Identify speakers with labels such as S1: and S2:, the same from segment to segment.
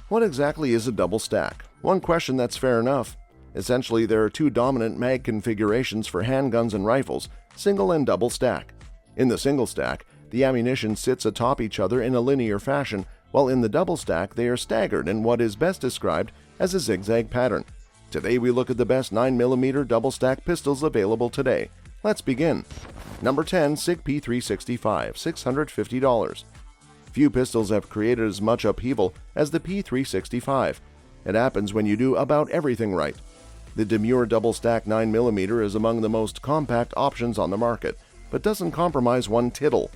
S1: What exactly is a double stack? One question that's fair enough. Essentially, there are two dominant mag configurations for handguns and rifles, single and double stack. In the single stack, the ammunition sits atop each other in a linear fashion, while in the double stack they are staggered in what is best described as a zigzag pattern. Today we look at the best 9mm double stack pistols available today. Let's begin. Number 10, Sig P365, $650. Few pistols have created as much upheaval as the P365. It happens when you do about everything right. The demure double stack 9mm is among the most compact options on the market, but doesn't compromise one tittle.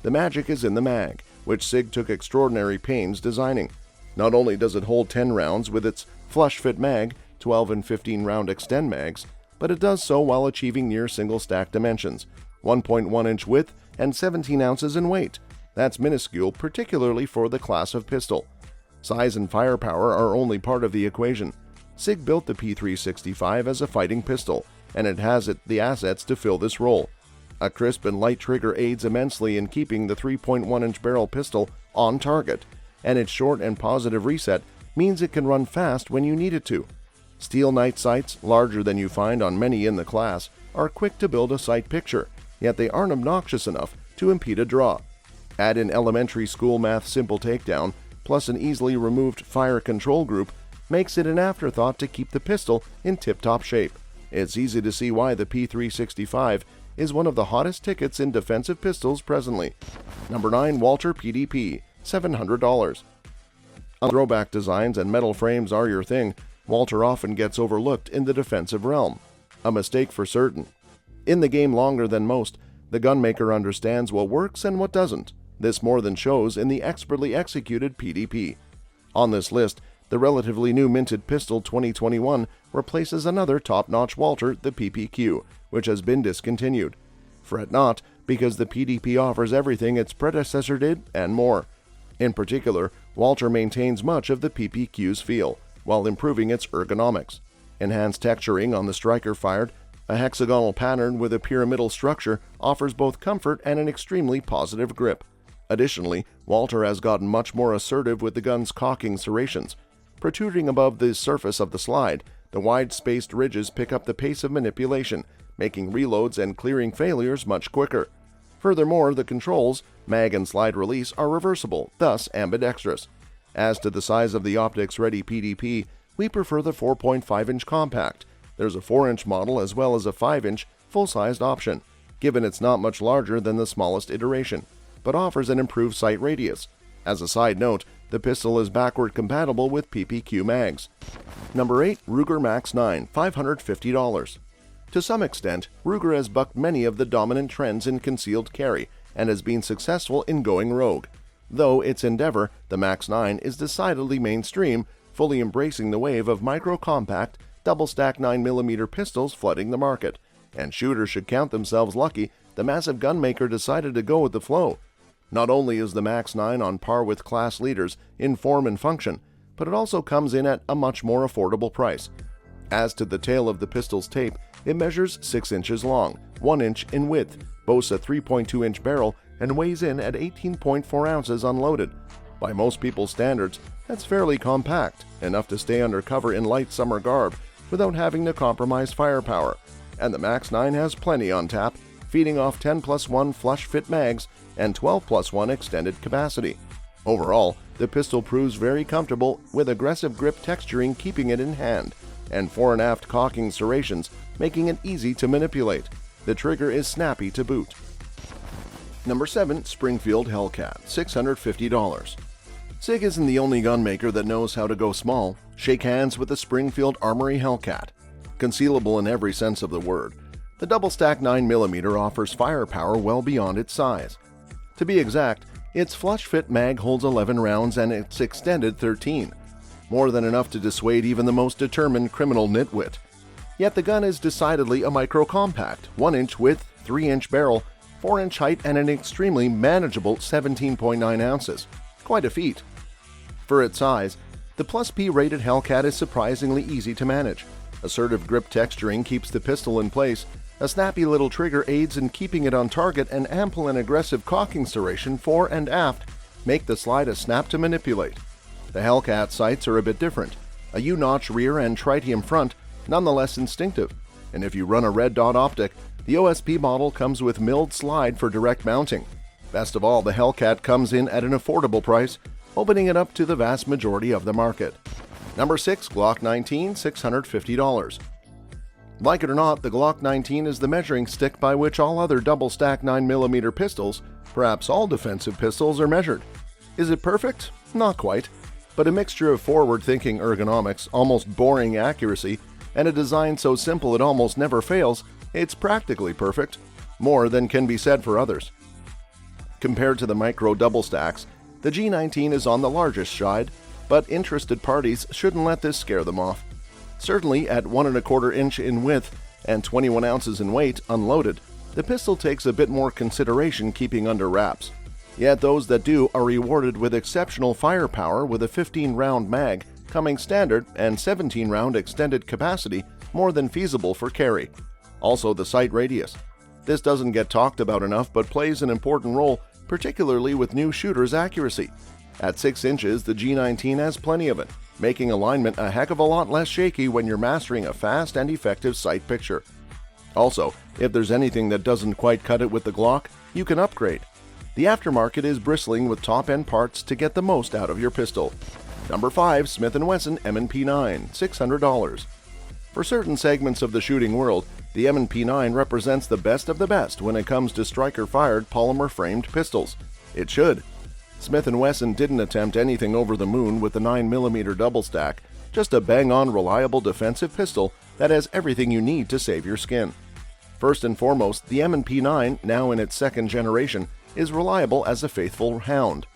S1: The magic is in the mag, which Sig took extraordinary pains designing. Not only does it hold 10 rounds with its flush fit mag, 12 and 15 round extend mags, but it does so while achieving near single stack dimensions, 1.1 inch width and 17 ounces in weight. That's minuscule, particularly for the class of pistol. Size and firepower are only part of the equation. Sig built the P365 as a fighting pistol, and it has the assets to fill this role. A crisp and light trigger aids immensely in keeping the 3.1-inch barrel pistol on target, and its short and positive reset means it can run fast when you need it to. Steel night sights, larger than you find on many in the class, are quick to build a sight picture, yet they aren't obnoxious enough to impede a draw. Add in elementary school math simple takedown, plus an easily removed fire control group, makes it an afterthought to keep the pistol in tip-top shape. It's easy to see why the P365 is one of the hottest tickets in defensive pistols presently. Number 9, Walther PDP, $700. Throwback designs and metal frames are your thing. Walther often gets overlooked in the defensive realm. A mistake for certain. In the game longer than most, the gunmaker understands what works and what doesn't. This more than shows in the expertly executed PDP. On this list, the relatively new minted pistol 2021 replaces another top-notch Walther, the PPQ, which has been discontinued. Fret not, because the PDP offers everything its predecessor did and more. In particular, Walther maintains much of the PPQ's feel, while improving its ergonomics. Enhanced texturing on the striker fired, a hexagonal pattern with a pyramidal structure offers both comfort and an extremely positive grip. Additionally, Walther has gotten much more assertive with the gun's cocking serrations. Protruding above the surface of the slide, the wide-spaced ridges pick up the pace of manipulation, making reloads and clearing failures much quicker. Furthermore, the controls, mag and slide release, are reversible, thus ambidextrous. As to the size of the optics-ready PDP, we prefer the 4.5-inch compact. There's a 4-inch model as well as a 5-inch full-sized option, given it's not much larger than the smallest iteration, but offers an improved sight radius. As a side note, the pistol is backward compatible with PPQ mags. Number 8, Ruger Max 9, $550. To some extent, Ruger has bucked many of the dominant trends in concealed carry and has been successful in going rogue. Though its endeavor, the Max 9, is decidedly mainstream, fully embracing the wave of micro-compact, double-stack 9mm pistols flooding the market, and shooters should count themselves lucky the massive gunmaker decided to go with the flow. Not only is the Max 9 on par with class leaders in form and function, but it also comes in at a much more affordable price. As to the tail of the pistol's tape, it measures 6 inches long, 1 inch in width, boasts a 3.2-inch barrel, and weighs in at 18.4 ounces unloaded. By most people's standards, that's fairly compact, enough to stay under cover in light summer garb without having to compromise firepower. And the Max 9 has plenty on tap, feeding off 10+1 flush-fit mags and 12+1 extended capacity. Overall, the pistol proves very comfortable with aggressive grip texturing keeping it in hand, and fore and aft cocking serrations making it easy to manipulate. The trigger is snappy to boot. Number 7, Springfield Hellcat, $650. Sig isn't the only gunmaker that knows how to go small. Shake hands with the Springfield Armory Hellcat. Concealable in every sense of the word, the double-stack 9mm offers firepower well beyond its size. To be exact, its flush-fit mag holds 11 rounds and its extended 13. More than enough to dissuade even the most determined criminal nitwit. Yet the gun is decidedly a micro-compact, 1-inch width, 3-inch barrel, 4-inch height, and an extremely manageable 17.9 ounces. Quite a feat. For its size, the Plus P rated Hellcat is surprisingly easy to manage. Assertive grip texturing keeps the pistol in place, a snappy little trigger aids in keeping it on target, and ample and aggressive cocking serration fore and aft make the slide a snap to manipulate. The Hellcat sights are a bit different. A U-notch rear and tritium front, nonetheless instinctive. And if you run a red dot optic, the OSP model comes with milled slide for direct mounting. Best of all, the Hellcat comes in at an affordable price, opening it up to the vast majority of the market. Number 6. Glock 19, $650. Like it or not, the Glock 19 is the measuring stick by which all other double-stack 9mm pistols, perhaps all defensive pistols, are measured. Is it perfect? Not quite. But a mixture of forward-thinking ergonomics, almost boring accuracy, and a design so simple it almost never fails, it's practically perfect. More than can be said for others. Compared to the micro double stacks, the G19 is on the largest side, but interested parties shouldn't let this scare them off. Certainly at 1¼ inch in width and 21 ounces in weight unloaded, the pistol takes a bit more consideration keeping under wraps. Yet those that do are rewarded with exceptional firepower with a 15-round mag coming standard and 17-round extended capacity more than feasible for carry. Also the sight radius. This doesn't get talked about enough but plays an important role, particularly with new shooters' accuracy. At 6 inches, the G19 has plenty of it, making alignment a heck of a lot less shaky when you're mastering a fast and effective sight picture. Also, if there's anything that doesn't quite cut it with the Glock, you can upgrade. The aftermarket is bristling with top-end parts to get the most out of your pistol. Number 5. Smith & Wesson M P9, $600. For certain segments of the shooting world, the M P9 represents the best of the best when it comes to striker-fired polymer-framed pistols. It should. Smith & Wesson didn't attempt anything over the moon with the 9mm double stack, just a bang-on reliable defensive pistol that has everything you need to save your skin. First and foremost, the M P9, now in its second generation, is reliable as a faithful hound.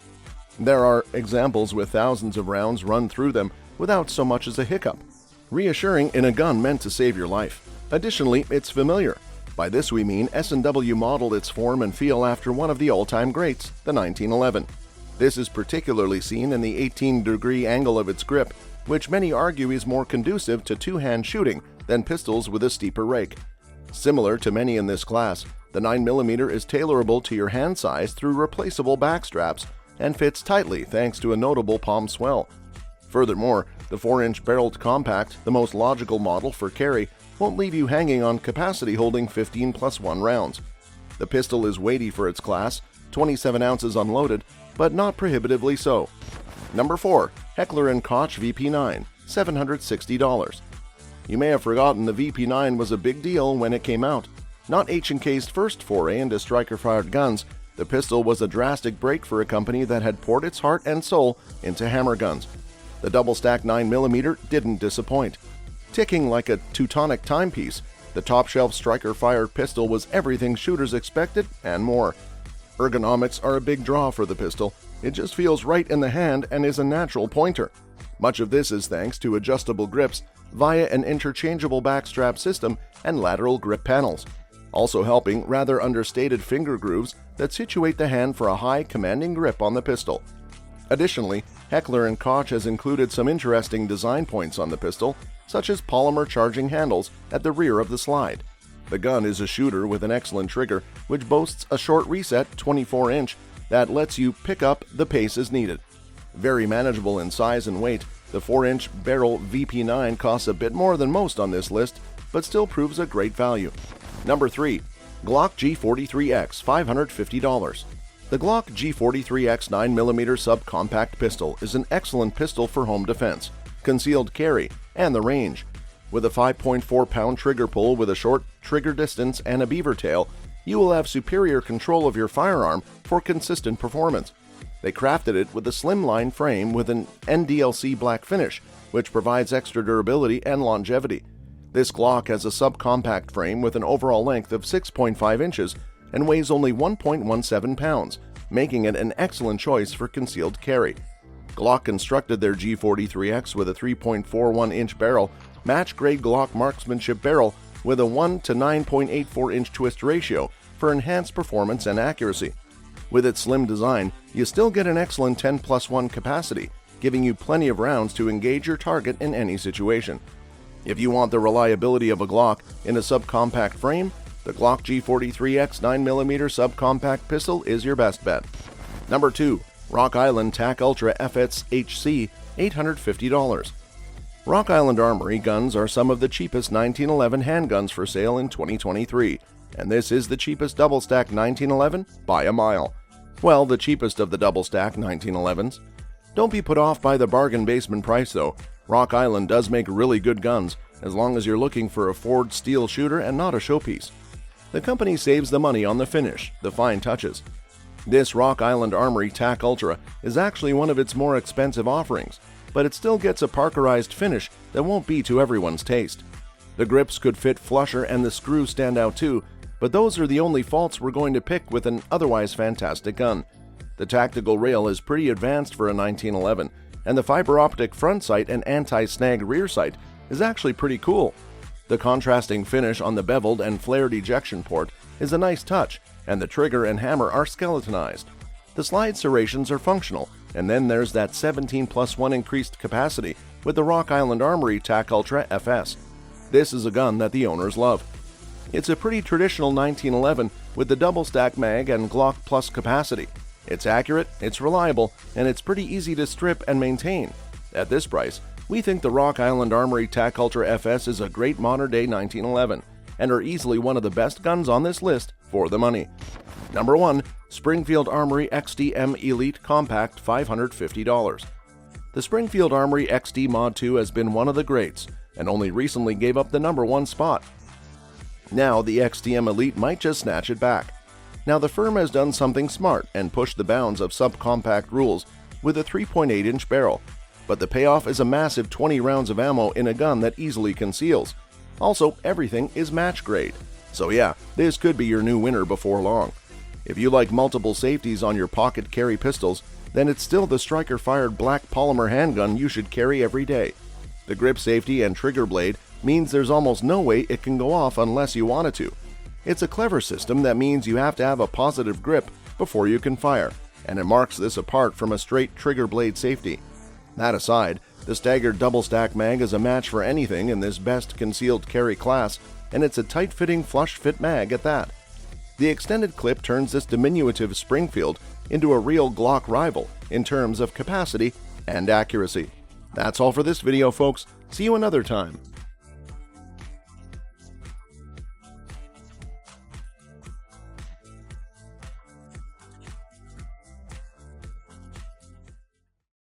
S1: There are examples with thousands of rounds run through them without so much as a hiccup. Reassuring in a gun meant to save your life. Additionally, it's familiar. By this we mean S&W modeled its form and feel after one of the all-time greats, the 1911. This is particularly seen in the 18-degree angle of its grip, which many argue is more conducive to two-hand shooting than pistols with a steeper rake. Similar to many in this class, the 9mm is tailorable to your hand size through replaceable back straps and fits tightly thanks to a notable palm swell. Furthermore, the 4-inch barreled compact, the most logical model for carry, won't leave you hanging on capacity holding 15+1 rounds. The pistol is weighty for its class, 27 ounces unloaded, but not prohibitively so. Number 4. Heckler Koch VP9, $760. You may have forgotten the VP9 was a big deal when it came out. Not H&K's first foray into striker-fired guns, the pistol was a drastic break for a company that had poured its heart and soul into hammer guns. The double-stack 9mm didn't disappoint. Ticking like a Teutonic timepiece, the top-shelf striker-fired pistol was everything shooters expected and more. Ergonomics are a big draw for the pistol. It just feels right in the hand and is a natural pointer. Much of this is thanks to adjustable grips via an interchangeable backstrap system and lateral grip panels. Also helping rather understated finger grooves that situate the hand for a high commanding grip on the pistol. Additionally, Heckler Koch has included some interesting design points on the pistol, such as polymer charging handles at the rear of the slide. The gun is a shooter with an excellent trigger, which boasts a short reset 24-inch that lets you pick up the pace as needed. Very manageable in size and weight, the 4-inch barrel VP9 costs a bit more than most on this list, but still proves a great value. Number 3. Glock G43X, $550. The Glock G43X 9mm subcompact pistol is an excellent pistol for home defense, concealed carry, and the range. With a 5.4-pound trigger pull with a short trigger distance and a beaver tail, you will have superior control of your firearm for consistent performance. They crafted it with a slimline frame with an NDLC black finish, which provides extra durability and longevity. This Glock has a subcompact frame with an overall length of 6.5 inches and weighs only 1.17 pounds, making it an excellent choice for concealed carry. Glock constructed their G43X with a 3.41-inch barrel, match-grade Glock marksmanship barrel with a 1 to 9.84-inch twist ratio for enhanced performance and accuracy. With its slim design, you still get an excellent 10+1 capacity, giving you plenty of rounds to engage your target in any situation. If you want the reliability of a Glock in a subcompact frame, the Glock G43X 9mm subcompact pistol is your best bet. Number 2. Rock Island TAC Ultra FS HC $850. Rock Island Armory guns are some of the cheapest 1911 handguns for sale in 2023, and this is the cheapest double-stack 1911 by a mile. Well, the cheapest of the double-stack 1911s. Don't be put off by the bargain basement price though. Rock Island does make really good guns, as long as you're looking for a forged steel shooter and not a showpiece. The company saves the money on the finish, the fine touches. This Rock Island Armory TAC Ultra is actually one of its more expensive offerings, but it still gets a parkerized finish that won't be to everyone's taste. The grips could fit flusher and the screws stand out too, but those are the only faults we're going to pick with an otherwise fantastic gun. The tactical rail is pretty advanced for a 1911, and the fiber optic front sight and anti-snag rear sight is actually pretty cool. The contrasting finish on the beveled and flared ejection port is a nice touch, and the trigger and hammer are skeletonized. The slide serrations are functional, and then there's that 17+1 increased capacity with the Rock Island Armory TAC Ultra FS. This is a gun that the owners love. It's a pretty traditional 1911 with the double stack mag and Glock Plus capacity. It's accurate, it's reliable, and it's pretty easy to strip and maintain. At this price, we think the Rock Island Armory TAC Ultra FS is a great modern-day 1911, and are easily one of the best guns on this list for the money. Number 1. Springfield Armory XD-M Elite Compact $550. The Springfield Armory XD Mod 2 has been one of the greats, and only recently gave up the number 1 spot. Now the XD-M Elite might just snatch it back. Now the firm has done something smart and pushed the bounds of subcompact rules with a 3.8-inch barrel, but the payoff is a massive 20 rounds of ammo in a gun that easily conceals. Also, everything is match grade. So yeah, this could be your new winner before long. If you like multiple safeties on your pocket carry pistols, then it's still the striker-fired black polymer handgun you should carry every day. The grip safety and trigger blade means there's almost no way it can go off unless you want it to. It's a clever system that means you have to have a positive grip before you can fire, and it marks this apart from a straight trigger blade safety. That aside, the staggered double stack mag is a match for anything in this best concealed carry class, and it's a tight-fitting flush-fit mag at that. The extended clip turns this diminutive Springfield into a real Glock rival in terms of capacity and accuracy. That's all for this video, folks. See you another time.